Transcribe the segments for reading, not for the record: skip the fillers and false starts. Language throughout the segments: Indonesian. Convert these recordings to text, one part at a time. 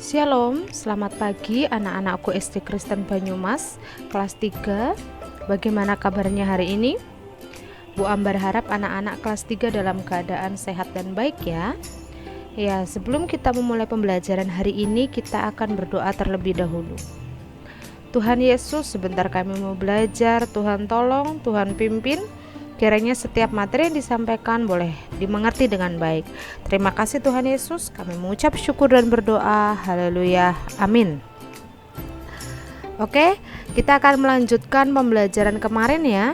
Shalom, selamat pagi anak-anakku SD Kristen Banyumas kelas 3. Bagaimana kabarnya hari ini? Bu Ambar harap anak-anak kelas 3 dalam keadaan sehat dan baik ya. Ya, sebelum kita memulai pembelajaran hari ini, kita akan berdoa terlebih dahulu. Tuhan Yesus, sebentar kami mau belajar. Tuhan tolong, Tuhan pimpin. Kiranya setiap materi yang disampaikan boleh dimengerti dengan baik. Terima kasih Tuhan Yesus, kami mengucap syukur dan berdoa. Haleluya, amin. Oke, kita akan melanjutkan pembelajaran kemarin ya.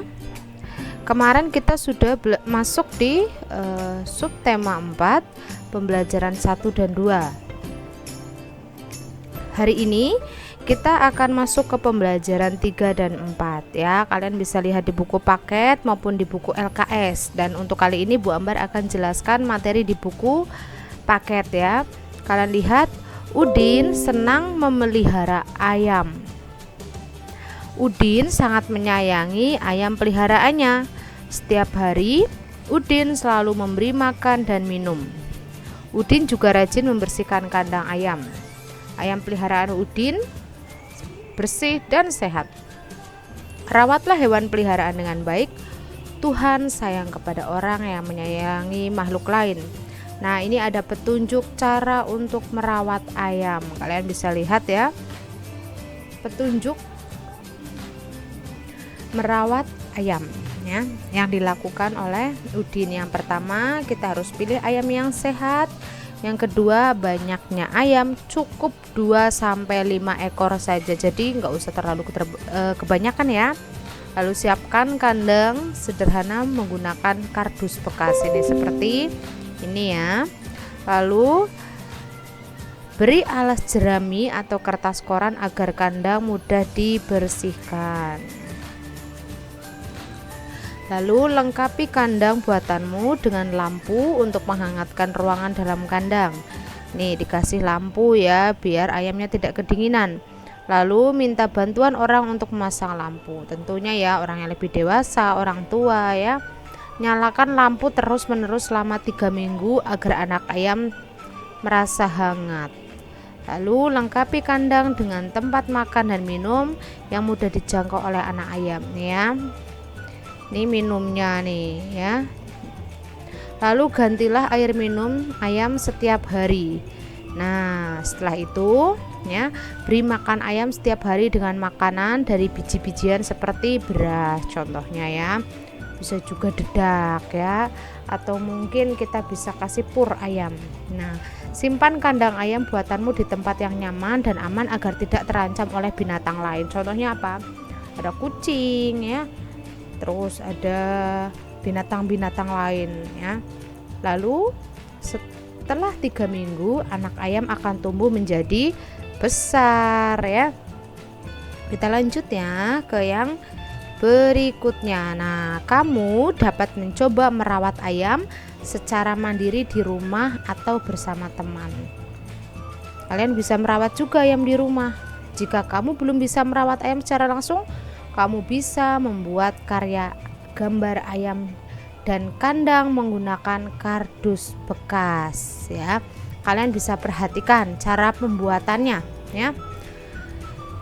Kemarin kita sudah masuk di subtema 4, pembelajaran 1 dan 2. Hari ini kita akan masuk ke pembelajaran 3 dan 4 ya. Kalian bisa lihat di buku paket maupun di buku LKS. Dan untuk kali ini Bu Ambar akan jelaskan materi di buku paket ya. Kalian lihat, Udin senang memelihara ayam. Udin sangat menyayangi ayam peliharaannya. Setiap hari Udin selalu memberi makan dan minum. Udin juga rajin membersihkan kandang ayam. Ayam peliharaan Udin bersih dan sehat. Rawatlah hewan peliharaan dengan baik. Tuhan sayang kepada orang yang menyayangi makhluk lain. Nah, ini ada petunjuk cara untuk merawat ayam. Kalian bisa lihat ya. Petunjuk merawat ayam ya, yang dilakukan oleh Udin. Yang pertama, kita harus pilih ayam yang sehat. Yang kedua, banyaknya ayam cukup 2-5 ekor saja, jadi nggak usah terlalu kebanyakan ya. Lalu siapkan kandang sederhana menggunakan kardus bekas ini seperti ini ya. Lalu beri alas jerami atau kertas koran agar kandang mudah dibersihkan. Lalu lengkapi kandang buatanmu dengan lampu untuk menghangatkan ruangan dalam kandang. Nih, dikasih lampu ya biar ayamnya tidak kedinginan. Lalu minta bantuan orang untuk memasang lampu. Tentunya ya orang yang lebih dewasa, orang tua ya. Nyalakan lampu terus-menerus selama 3 minggu agar anak ayam merasa hangat. Lalu lengkapi kandang dengan tempat makan dan minum yang mudah dijangkau oleh anak ayam ya. Ini minumnya nih ya. Lalu gantilah air minum ayam setiap hari. Nah, setelah itu ya, beri makan ayam setiap hari dengan makanan dari biji-bijian seperti beras contohnya ya. Bisa juga dedak ya, atau mungkin kita bisa kasih pur ayam. Nah, simpan kandang ayam buatanmu di tempat yang nyaman dan aman agar tidak terancam oleh binatang lain. Contohnya apa? Ada kucing ya. Terus ada binatang-binatang lain ya. Lalu setelah 3 minggu anak ayam akan tumbuh menjadi besar ya. Kita lanjut ya ke yang berikutnya. Nah, kamu dapat mencoba merawat ayam secara mandiri di rumah atau bersama teman. Kalian bisa merawat juga ayam di rumah. Jika kamu belum bisa merawat ayam secara langsung, kamu bisa membuat karya gambar ayam dan kandang menggunakan kardus bekas ya. Kalian bisa perhatikan cara pembuatannya ya.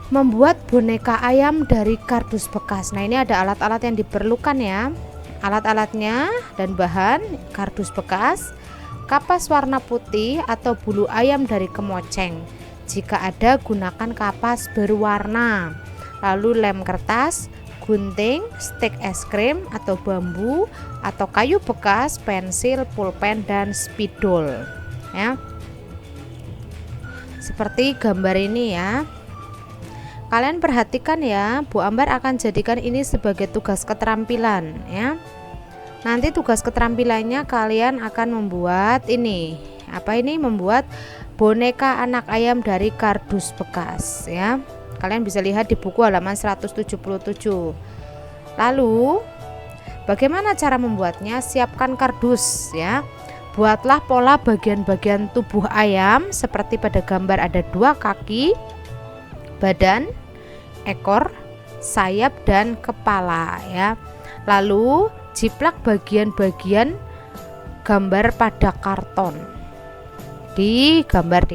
Membuat boneka ayam dari kardus bekas. Nah, ini ada alat-alat yang diperlukan ya. Alat-alatnya dan bahan: kardus bekas, kapas warna putih atau bulu ayam dari kemoceng. Jika ada, gunakan kapas berwarna. Lalu lem kertas, gunting, stik es krim atau bambu atau kayu bekas, pensil, pulpen dan spidol ya. Seperti gambar ini ya. Kalian perhatikan ya, Bu Ambar akan jadikan ini sebagai tugas keterampilan ya. Nanti tugas keterampilannya kalian akan membuat ini. Apa ini? Membuat boneka anak ayam dari kardus bekas ya. Kalian bisa lihat di buku halaman 177. Lalu bagaimana cara membuatnya? Siapkan kardus ya. Buatlah pola bagian-bagian tubuh ayam seperti pada gambar ada 2 kaki, badan, ekor, sayap dan kepala ya. Lalu jiplak bagian-bagian gambar pada karton. Digambar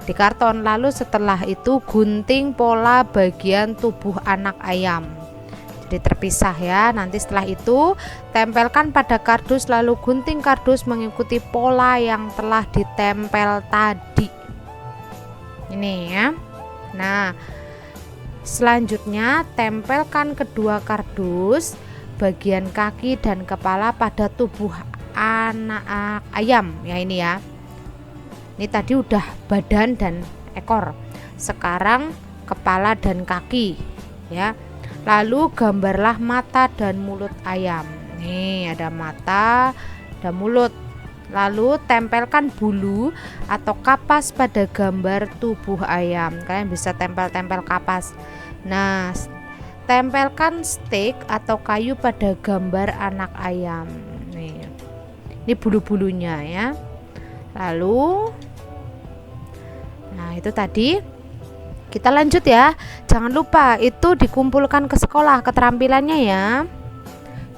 di karton. Lalu setelah itu gunting pola bagian tubuh anak ayam, jadi terpisah ya. Nanti setelah itu tempelkan pada kardus, lalu gunting kardus mengikuti pola yang telah ditempel tadi. Ini ya. Nah, selanjutnya tempelkan kedua kardus bagian kaki dan kepala pada tubuh anak ayam ya. Ini ya, ini tadi udah badan dan ekor, sekarang kepala dan kaki ya. Lalu gambarlah mata dan mulut ayam. Nih ada mata, ada mulut. Lalu tempelkan bulu atau kapas pada gambar tubuh ayam. Kalian bisa tempel-tempel kapas. Nah, tempelkan stik atau kayu pada gambar anak ayam. Nih, ini bulu-bulunya ya. Lalu, nah itu tadi. Kita lanjut ya. Jangan lupa itu dikumpulkan ke sekolah keterampilannya ya.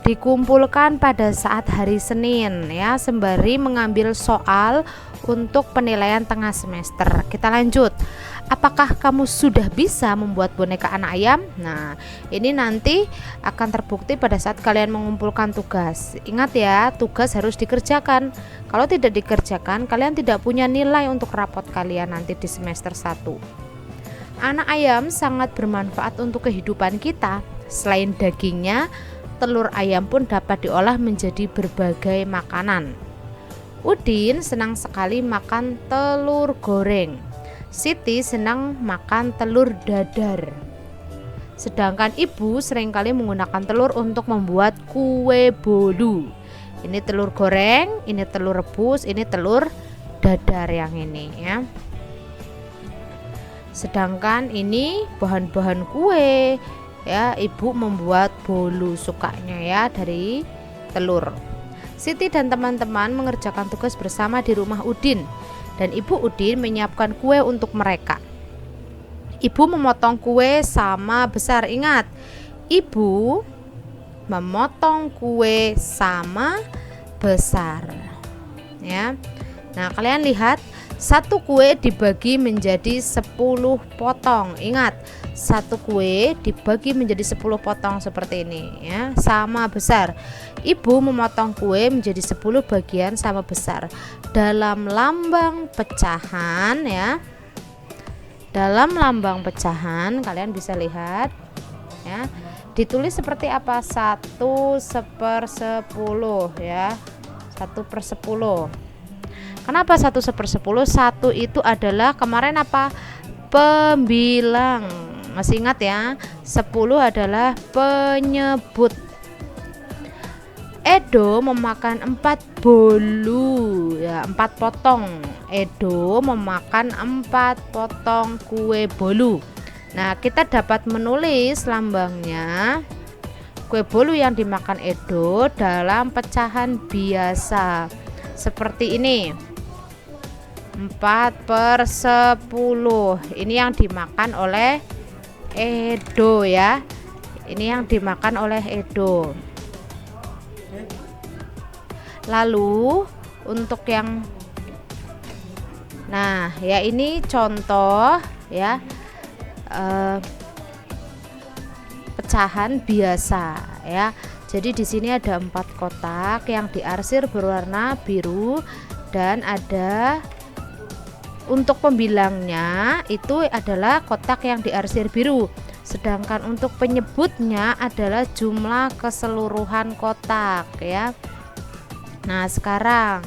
Dikumpulkan pada saat hari Senin ya, sembari mengambil soal untuk penilaian tengah semester. Kita lanjut. Apakah kamu sudah bisa membuat boneka anak ayam? Nah, ini nanti akan terbukti pada saat kalian mengumpulkan tugas. Ingat ya, tugas harus dikerjakan. Kalau tidak dikerjakan, kalian tidak punya nilai untuk rapot kalian nanti di semester 1. Anak ayam sangat bermanfaat untuk kehidupan kita. Selain dagingnya, telur ayam pun dapat diolah menjadi berbagai makanan. Udin senang sekali makan telur goreng. Siti senang makan telur dadar. Sedangkan ibu seringkali menggunakan telur untuk membuat kue bolu. Ini telur goreng, ini telur rebus, ini telur dadar yang ini ya. Sedangkan ini bahan-bahan kue ya, ibu membuat bolu sukanya ya dari telur. Siti dan teman-teman mengerjakan tugas bersama di rumah Udin, dan ibu Udin menyiapkan kue untuk mereka. Ibu memotong kue sama besar. Ingat, ibu memotong kue sama besar ya. Nah, kalian lihat, satu kue dibagi menjadi 10 potong. Ingat, satu kue dibagi menjadi 10 potong seperti ini ya, sama besar. Ibu memotong kue menjadi 10 bagian sama besar. Dalam lambang pecahan ya. Dalam lambang pecahan kalian bisa lihat ya, ditulis seperti apa? 1/10 ya. 1/10. Kenapa 1/10? 1 itu adalah kemarin apa? Pembilang. Masih ingat ya? 10 adalah penyebut. Edo memakan 4 bolu ya, 4 potong. Edo memakan 4 potong kue bolu. Nah, kita dapat menulis lambangnya kue bolu yang dimakan Edo dalam pecahan biasa seperti ini. 4/10. Ini yang dimakan oleh Edo ya. Ini yang dimakan oleh Edo. Lalu untuk yang, nah ya, ini contoh ya, pecahan biasa ya. Jadi di sini ada 4 kotak yang diarsir berwarna biru, dan ada untuk pembilangnya itu adalah kotak yang diarsir biru. Sedangkan untuk penyebutnya adalah jumlah keseluruhan kotak ya. Nah, sekarang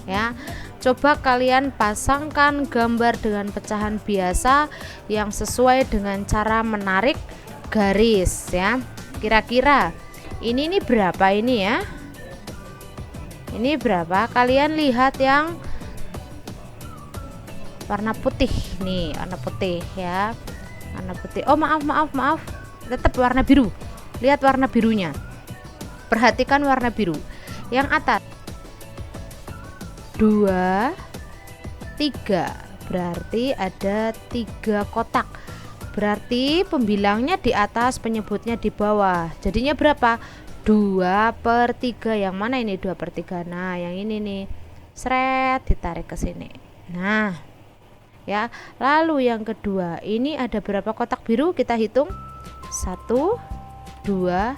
ya, coba kalian pasangkan gambar dengan pecahan biasa yang sesuai dengan cara menarik garis ya. Kira-kira ini berapa ini ya? Ini berapa? Kalian lihat yang warna putih nih, warna putih ya. Warna putih. Oh, maaf. Tetap warna biru. Lihat warna birunya. Perhatikan warna biru. Yang atas 2, 3. Berarti ada 3 kotak. Berarti pembilangnya di atas, penyebutnya di bawah. Jadinya berapa? 2/3. Yang mana ini 2/3? Nah, yang ini nih. Seret, ditarik ke sini. Nah, ya. Lalu yang kedua, ini ada berapa kotak biru? Kita hitung 1 2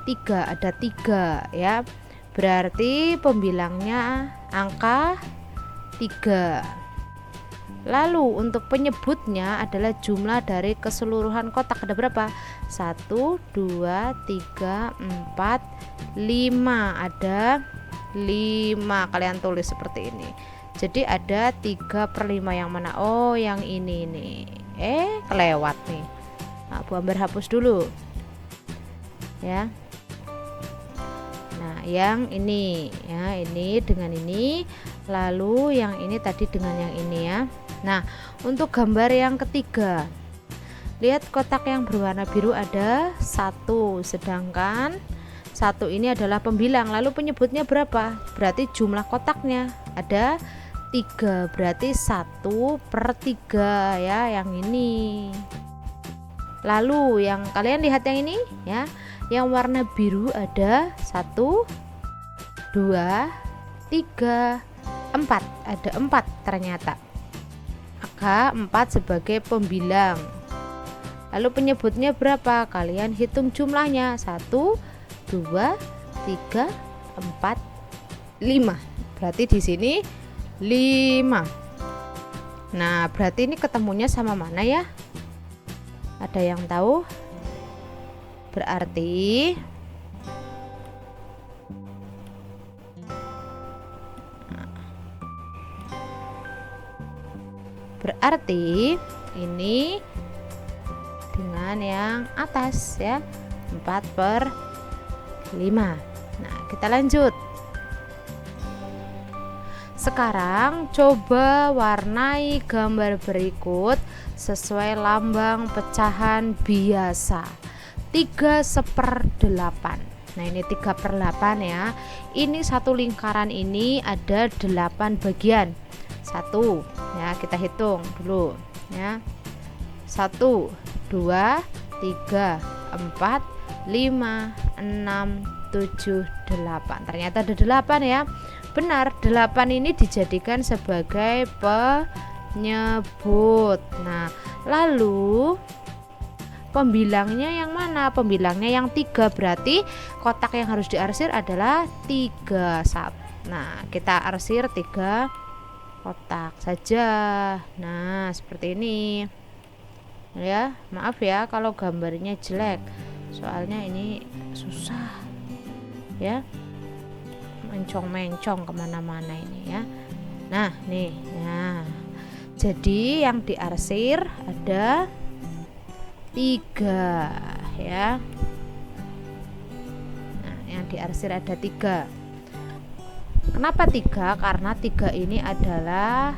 3, ada 3 ya. Berarti pembilangnya angka 3. Lalu untuk penyebutnya adalah jumlah dari keseluruhan kotak, ada berapa? 1 2 3 4 5, ada 5. Kalian tulis seperti ini. Jadi ada 3/5, yang mana? Oh, yang ini nih. Kelewat nih. Nah, Bu Ambar hapus dulu ya. Nah, yang ini ya, ini dengan ini, lalu yang ini tadi dengan yang ini ya. Nah, untuk gambar yang ketiga, lihat kotak yang berwarna biru ada 1, sedangkan 1 ini adalah pembilang. Lalu penyebutnya berapa? Berarti jumlah kotaknya ada 3, berarti 1/3 ya, yang ini. Lalu yang kalian lihat yang ini ya, yang warna biru ada 1 2 3 4, ada 4 ternyata. Maka 4 sebagai pembilang. Lalu penyebutnya berapa? Kalian hitung jumlahnya, 1 2 3 4 5. Berarti di sini 5. Nah, berarti ini ketemunya sama mana ya? Ada yang tahu? Berarti ini dengan yang atas ya, 4/5. Nah, kita lanjut. Sekarang coba warnai gambar berikut sesuai lambang pecahan biasa. 3/8. Nah, ini 3/8 ya. Ini satu lingkaran ini ada 8 bagian. 1 ya, kita hitung dulu ya. 1 2 3 4 5 6 7 8. Ternyata ada 8 ya. Benar, 8 ini dijadikan sebagai penyebut. Nah, lalu pembilangnya yang mana? Pembilangnya yang 3, berarti kotak yang harus diarsir adalah 3. Nah, kita arsir 3 kotak saja. Nah, seperti ini ya. Maaf ya kalau gambarnya jelek, soalnya ini susah ya, mencong-mencong kemana-mana ini ya. Nah, nih ya. Jadi yang diarsir ada 3 ya. Nah, yang diarsir ada 3. Kenapa 3? Karena 3 ini adalah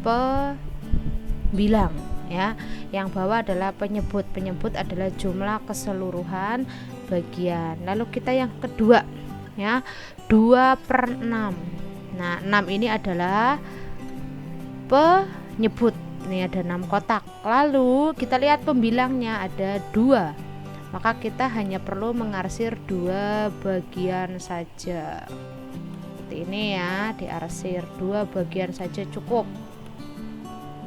pembilang ya. Yang bawah adalah penyebut. Penyebut adalah jumlah keseluruhan bagian. Lalu kita yang kedua ya, 2/6. Nah, 6 ini adalah penyebut. Ini ada 6 kotak. Lalu kita lihat pembilangnya ada 2. Maka kita hanya perlu mengarsir 2 bagian saja. Seperti ini ya, diarsir 2 bagian saja cukup.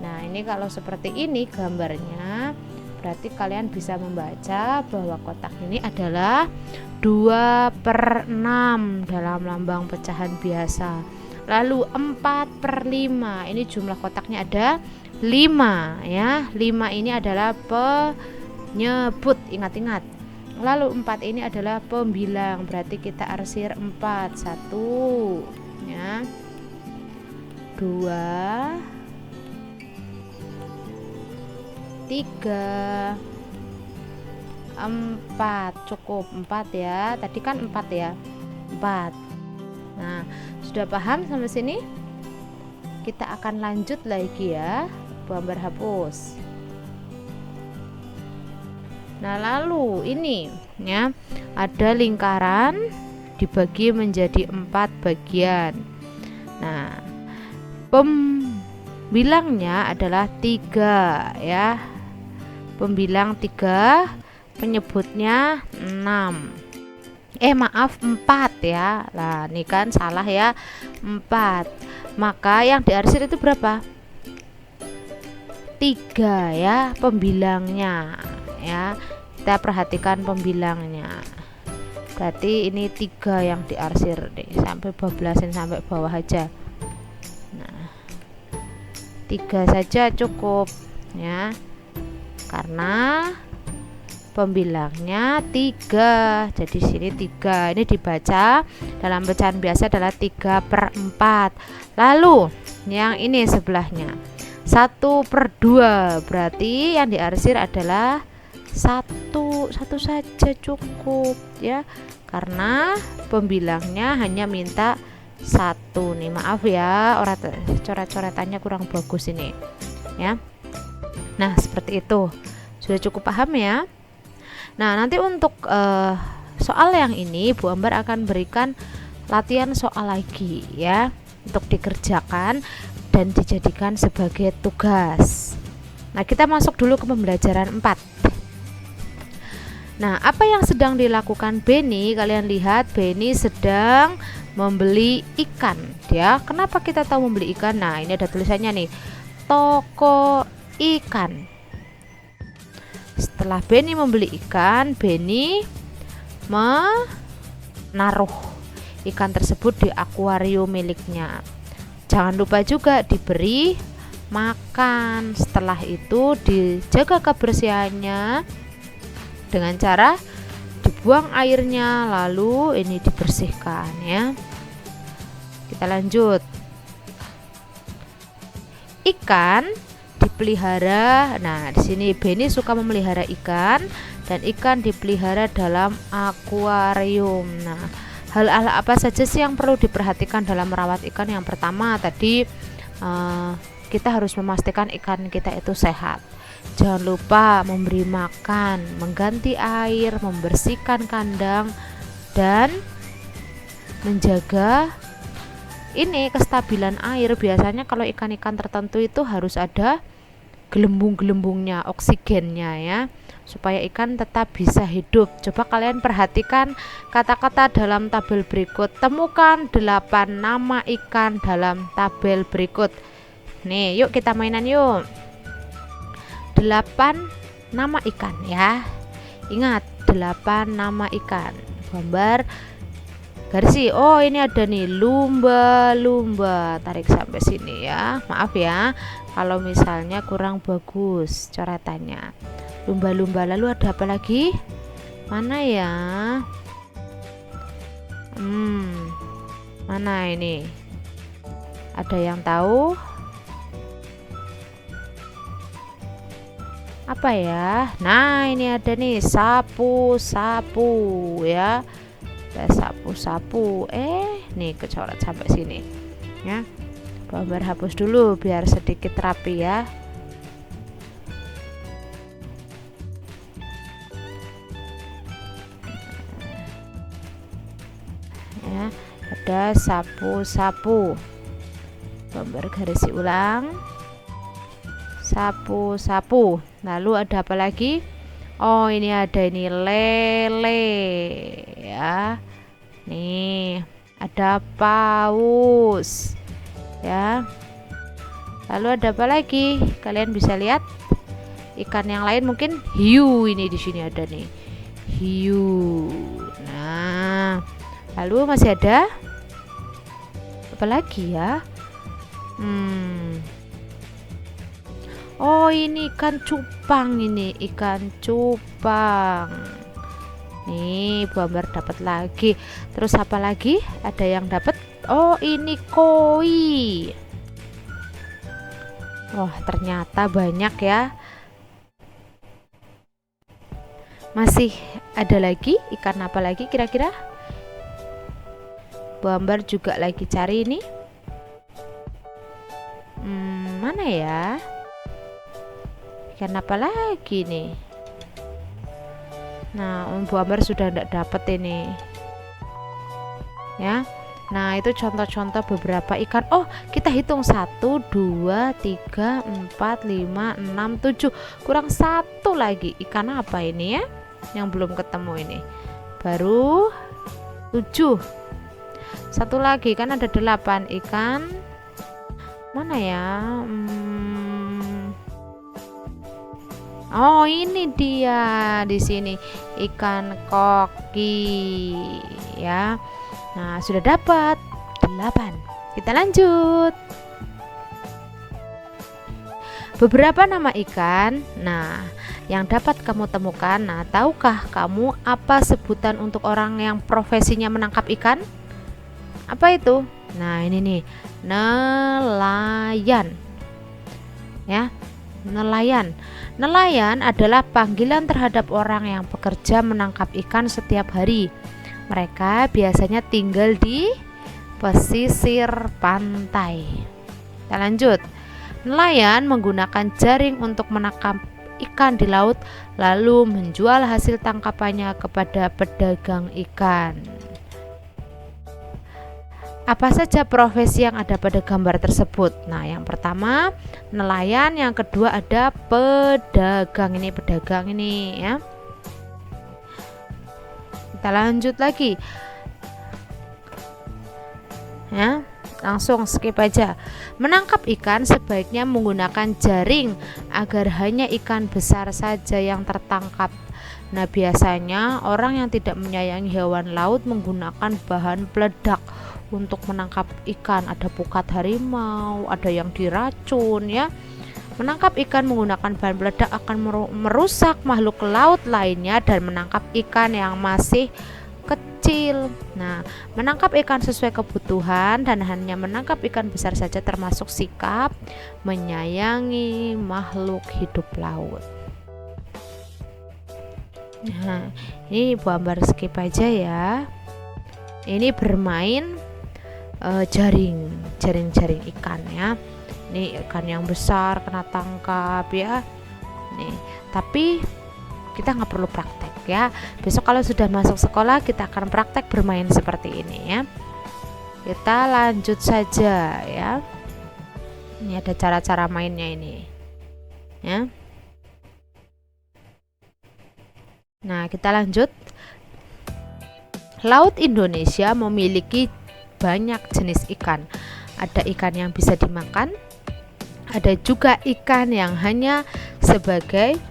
Nah, ini kalau seperti ini gambarnya, berarti kalian bisa membaca bahwa kotak ini adalah 2/6 dalam lambang pecahan biasa. Lalu 4/5, ini jumlah kotaknya ada 5 ya. 5 ini adalah penyebut, ingat-ingat. Lalu 4 ini adalah pembilang, berarti kita arsir 4. 1 ya, 2 3 4, cukup 4 ya. Tadi kan 4 ya, 4. Nah, sudah paham sampai sini? Kita akan lanjut lagi ya. Gambar hapus. Nah, lalu ini ya, ada lingkaran dibagi menjadi 4 bagian. Nah, pembilangnya adalah 3 ya. Pembilang 3, penyebutnya 6. Maaf, 4 ya. Nah, ini kan salah ya, 4. Maka yang diarsir itu berapa? 3 ya pembilangnya ya. Kita perhatikan pembilangnya. Berarti ini 3 yang diarsir nih, sampai bablasin sampai bawah aja. Nah, 3 saja cukup ya, karena pembilangnya 3. Jadi sini 3 ini dibaca dalam bacaan biasa adalah 3/4. Lalu yang ini sebelahnya 1/2, berarti yang diarsir adalah satu saja cukup ya, karena pembilangnya hanya minta 1 nih. Maaf ya, orang coret-coretannya kurang bagus ini ya. Nah seperti itu, sudah cukup paham ya. Nah nanti untuk soal yang ini Bu Ambar akan berikan latihan soal lagi ya, untuk dikerjakan dan dijadikan sebagai tugas. Nah kita masuk dulu ke pembelajaran 4. Nah, apa yang sedang dilakukan Benny? Kalian lihat, Benny sedang membeli ikan ya. Kenapa kita tahu membeli ikan? Nah, ini ada tulisannya nih, toko ikan. Setelah Benny membeli ikan, Benny menaruh ikan tersebut di akuarium miliknya. Jangan lupa juga diberi makan. Setelah itu dijaga kebersihannya dengan cara dibuang airnya, lalu ini dibersihkan ya. Kita lanjut. Ikan dipelihara. Nah, di sini Benny suka memelihara ikan, dan ikan dipelihara dalam akuarium. Nah, hal-hal apa saja sih yang perlu diperhatikan dalam merawat ikan? Yang pertama tadi kita harus memastikan ikan kita itu sehat. Jangan lupa memberi makan, mengganti air, membersihkan kandang, dan menjaga ini kestabilan air. Biasanya kalau ikan-ikan tertentu itu harus ada gelembung-gelembungnya, oksigennya ya, supaya ikan tetap bisa hidup. Coba kalian perhatikan kata-kata dalam tabel berikut. Temukan 8 nama ikan dalam tabel berikut. Nih, yuk kita mainan yuk. 8 nama ikan ya. Ingat, 8 nama ikan. Gambar garis. Oh, ini ada nih lumba-lumba. Tarik sampai sini ya. Maaf ya kalau misalnya kurang bagus coretannya. Lumba-lumba. Lalu ada apa lagi? Mana ya? Mana ini? Ada yang tahu? Apa ya? Nah, ini ada nih sapu-sapu ya. Sapu-sapu. Nih kecoret sampai sini ya. Gambar hapus dulu biar sedikit rapi ya. Ya, ada sapu-sapu. Gambar garis ulang. Sapu-sapu. Lalu ada apa lagi? Oh, ini ada ini lele ya. Nih, ada paus ya. Lalu ada apa lagi? Kalian bisa lihat ikan yang lain, mungkin hiu. Ini di sini ada nih, hiu. Nah, lalu masih ada apa lagi ya? Oh, ini ikan cupang, ini ikan cupang. Nih, Bu Ambar dapat lagi. Terus apa lagi? Ada yang dapat? Oh, ini koi. Wah, ternyata banyak ya. Masih ada lagi ikan apa lagi kira-kira? Bu Ambar juga lagi cari ini. Mana ya? Ikan apa lagi nih? Nah, Bu Ambar sudah tidak dapat ini ya. Nah, itu contoh-contoh beberapa ikan. Oh, kita hitung 1, 2, 3, 4, 5, 6, 7. Kurang 1 lagi. Ikan apa ini ya yang belum ketemu ini? Baru 7. 1 lagi, kan ada 8 ikan. Mana ya? Oh, ini dia di sini ikan koki ya. Nah, sudah dapat 8. Kita lanjut. Beberapa nama ikan. Nah, yang dapat kamu temukan. Nah, tahukah kamu apa sebutan untuk orang yang profesinya menangkap ikan? Apa itu? Nah, ini nih, nelayan. Ya, nelayan. Nelayan adalah panggilan terhadap orang yang bekerja menangkap ikan setiap hari. Mereka biasanya tinggal di pesisir pantai. Kita lanjut. Nelayan menggunakan jaring untuk menangkap ikan di laut, lalu menjual hasil tangkapannya kepada pedagang ikan. Apa saja profesi yang ada pada gambar tersebut? Nah, yang pertama nelayan, yang kedua ada pedagang. Ini pedagang ini ya. Kita lanjut lagi. Ya. Langsung skip aja. Menangkap ikan sebaiknya menggunakan jaring agar hanya ikan besar saja yang tertangkap. Nah, biasanya orang yang tidak menyayangi hewan laut menggunakan bahan peledak untuk menangkap ikan. Ada pukat harimau, ada yang diracun ya. Menangkap ikan menggunakan bahan peledak akan merusak makhluk laut lainnya dan menangkap ikan yang masih kecil. Nah, menangkap ikan sesuai kebutuhan dan hanya menangkap ikan besar saja termasuk sikap menyayangi makhluk hidup laut. Nah, ini gambar skip aja ya. Ini bermain jaring ikan ya. Ini ikan yang besar kena tangkap ya. Nih, tapi kita nggak perlu praktek ya. Besok kalau sudah masuk sekolah kita akan praktek bermain seperti ini ya. Kita lanjut saja ya. Ini ada cara-cara mainnya ini ya. Nah, kita lanjut. Laut Indonesia memiliki banyak jenis ikan. Ada ikan yang bisa dimakan, ada juga ikan yang hanya sebagai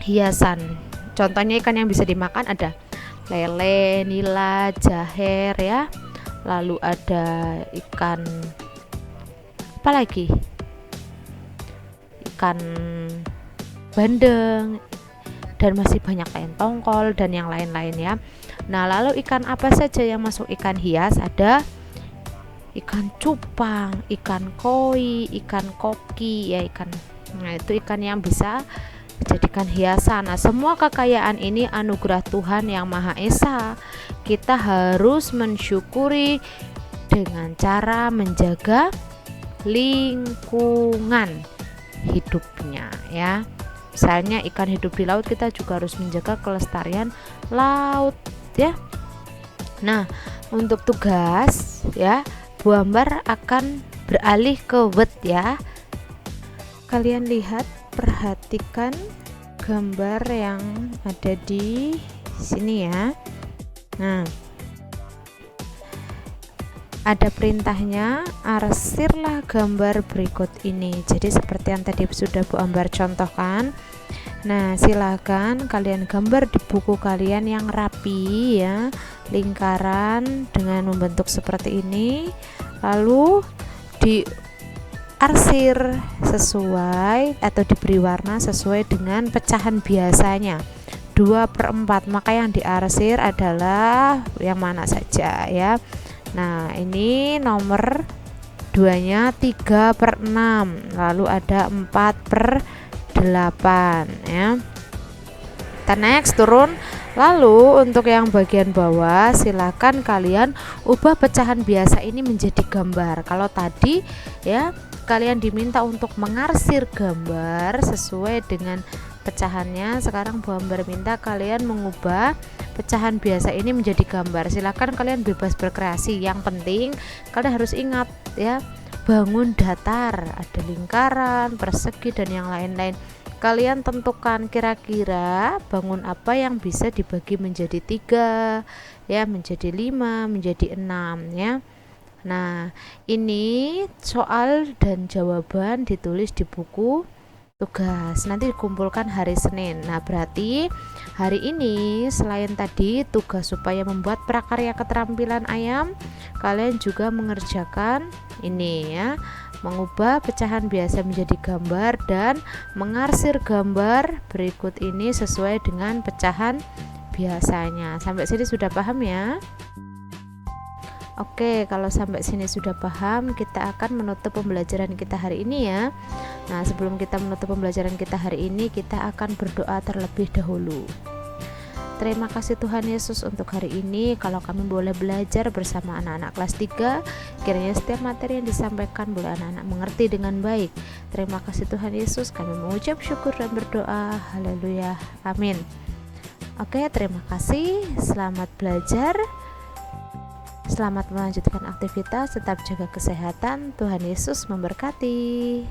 hiasan. Contohnya ikan yang bisa dimakan ada lele, nila, jaher ya. Lalu ada ikan apa lagi? Ikan bandeng dan masih banyak lain, tongkol dan yang lain-lain ya. Nah, lalu ikan apa saja yang masuk ikan hias? Ada ikan cupang, ikan koi, ikan koki ya, ikan. Nah, itu ikan yang bisa dijadikan hiasan. Nah, semua kekayaan ini anugerah Tuhan yang Maha Esa. Kita harus mensyukuri dengan cara menjaga lingkungan hidupnya ya. Misalnya ikan hidup di laut, kita juga harus menjaga kelestarian laut ya. Nah, untuk tugas ya, Bu Ambar akan beralih ke word ya. Kalian lihat, perhatikan gambar yang ada di sini ya. Nah, ada perintahnya, arsirlah gambar berikut ini. Jadi seperti yang tadi sudah Bu Ambar contohkan. Nah, silakan kalian gambar di buku kalian yang rapi ya, lingkaran dengan membentuk seperti ini. Lalu diarsir sesuai atau diberi warna sesuai dengan pecahan biasanya 2/4. Maka yang diarsir adalah yang mana saja ya. Nah, ini nomor 2-nya 3/6, lalu ada 4/8 ya. Kita next, turun. Lalu untuk yang bagian bawah silakan kalian ubah pecahan biasa ini menjadi gambar. Kalau tadi ya kalian diminta untuk mengarsir gambar sesuai dengan pecahannya, sekarang Bu Ambar minta kalian mengubah pecahan biasa ini menjadi gambar. Silakan kalian bebas berkreasi. Yang penting kalian harus ingat ya, bangun datar, ada lingkaran, persegi dan yang lain-lain. Kalian tentukan kira-kira bangun apa yang bisa dibagi menjadi 3 ya, menjadi 5, menjadi 6 ya. Nah, ini soal dan jawaban ditulis di buku tugas. Nanti dikumpulkan hari Senin. Nah, berarti hari ini selain tadi tugas supaya membuat prakarya keterampilan ayam, kalian juga mengerjakan ini ya, mengubah pecahan biasa menjadi gambar dan mengarsir gambar berikut ini sesuai dengan pecahan biasanya. Sampai sini sudah paham ya? Oke, kalau sampai sini sudah paham, kita akan menutup pembelajaran kita hari ini ya. Nah, sebelum kita menutup pembelajaran kita hari ini, kita akan berdoa terlebih dahulu. Terima kasih Tuhan Yesus untuk hari ini. Kalau kami boleh belajar bersama anak-anak kelas 3, kiranya setiap materi yang disampaikan boleh anak-anak mengerti dengan baik. Terima kasih Tuhan Yesus, kami mengucap syukur dan berdoa. Haleluya, amin. Oke, terima kasih. Selamat belajar. Selamat melanjutkan aktivitas, tetap jaga kesehatan. Tuhan Yesus memberkati.